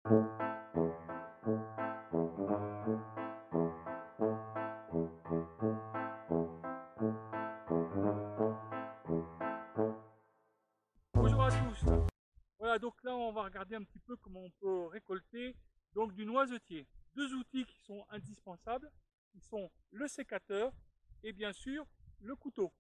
Bonjour à tous. Voilà, donc là on va regarder un petit peu comment on peut récolter donc du noisetier. Deux outils qui sont indispensables, qui sont le sécateur et bien sûr le couteau.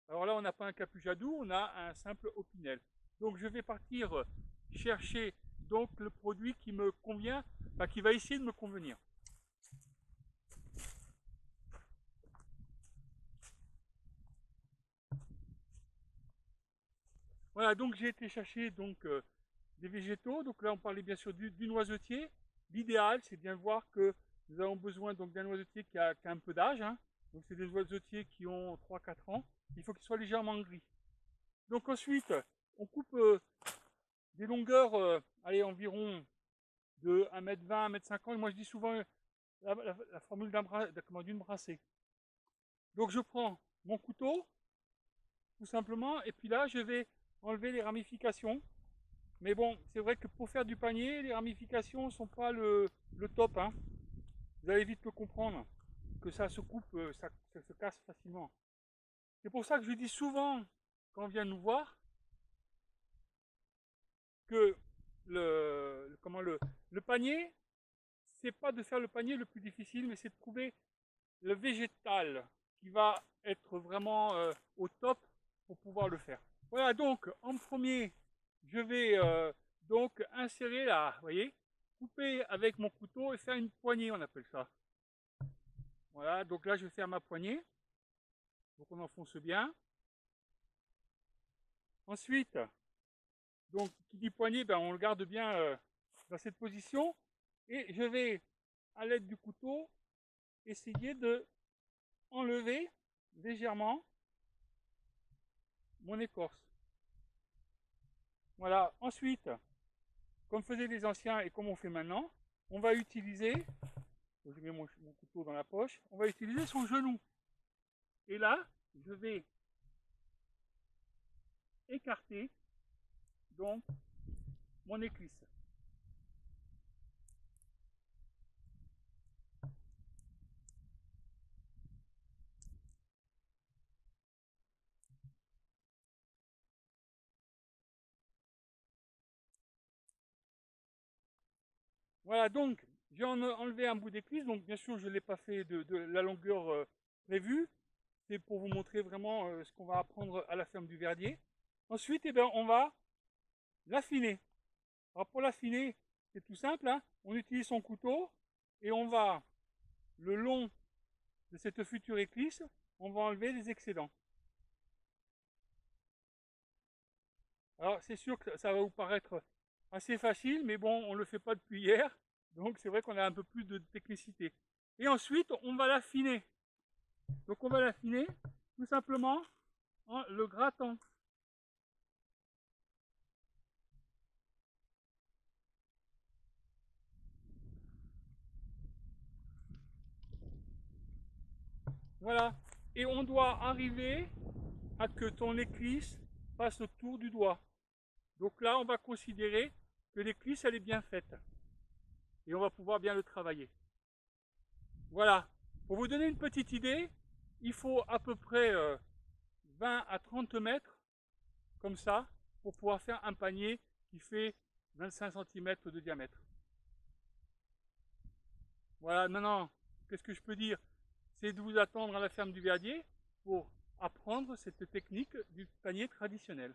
Alors là on n'a pas un capuchadou, on a un simple opinel. Donc je vais partir chercher donc le produit qui me convient, enfin, qui va essayer de me convenir. Voilà, donc j'ai été chercher donc des végétaux. Donc là on parlait bien sûr du noisetier. L'idéal c'est bien voir que nous avons besoin donc d'un noisetier qui a un peu d'âge, hein. Donc c'est des noisetiers qui ont 3-4 ans. Il faut qu'ils soient légèrement gris. Donc ensuite on coupe des longueurs allez, environ de 1,20 m, 1,50 m. Moi je dis souvent la formule d'une brassée. Donc je prends mon couteau tout simplement et puis là je vais enlever les ramifications. Mais bon, c'est vrai que pour faire du panier, les ramifications ne sont pas le top, hein. Vous allez vite le comprendre, que ça se coupe, ça se casse facilement. C'est pour ça que je dis souvent, quand on vient nous voir, que le panier, c'est pas de faire le panier le plus difficile, mais c'est de trouver le végétal qui va être vraiment au top pour pouvoir le faire. Voilà, donc en premier, je vais donc insérer là, vous voyez, couper avec mon couteau et faire une poignée, on appelle ça. Voilà, donc là je vais faire ma poignée. Donc on enfonce bien. Ensuite, donc qui dit poignée, ben, on le garde bien dans cette position. Et je vais, à l'aide du couteau, essayer de enlever légèrement mon écorce. Voilà, ensuite, comme faisaient les anciens et comme on fait maintenant, on va utiliser, je mets mon couteau dans la poche, on va utiliser son genou. Et là, je vais écarter donc mon éclisse. Voilà, donc j'ai enlevé un bout d'éclisse, donc bien sûr je ne l'ai pas fait de la longueur prévue, c'est pour vous montrer vraiment ce qu'on va apprendre à la ferme du Verdier. Ensuite, eh bien, on va l'affiner. Alors pour l'affiner, c'est tout simple, hein. On utilise son couteau et on va, le long de cette future éclisse, on va enlever les excédents. Alors c'est sûr que ça va vous paraître assez facile, mais bon, on ne le fait pas depuis hier, donc c'est vrai qu'on a un peu plus de technicité. Et ensuite, on va l'affiner. Donc on va l'affiner tout simplement en le grattant. Voilà. Et on doit arriver à que ton éclisse passe autour du doigt. Donc là, on va considérer que l'éclisse, elle est bien faite. Et on va pouvoir bien le travailler. Voilà. Pour vous donner une petite idée, il faut à peu près 20 à 30 mètres, comme ça, pour pouvoir faire un panier qui fait 25 cm de diamètre. Voilà, maintenant, qu'est-ce que je peux dire? C'est de vous attendre à la ferme du Verdier pour apprendre cette technique du panier traditionnel.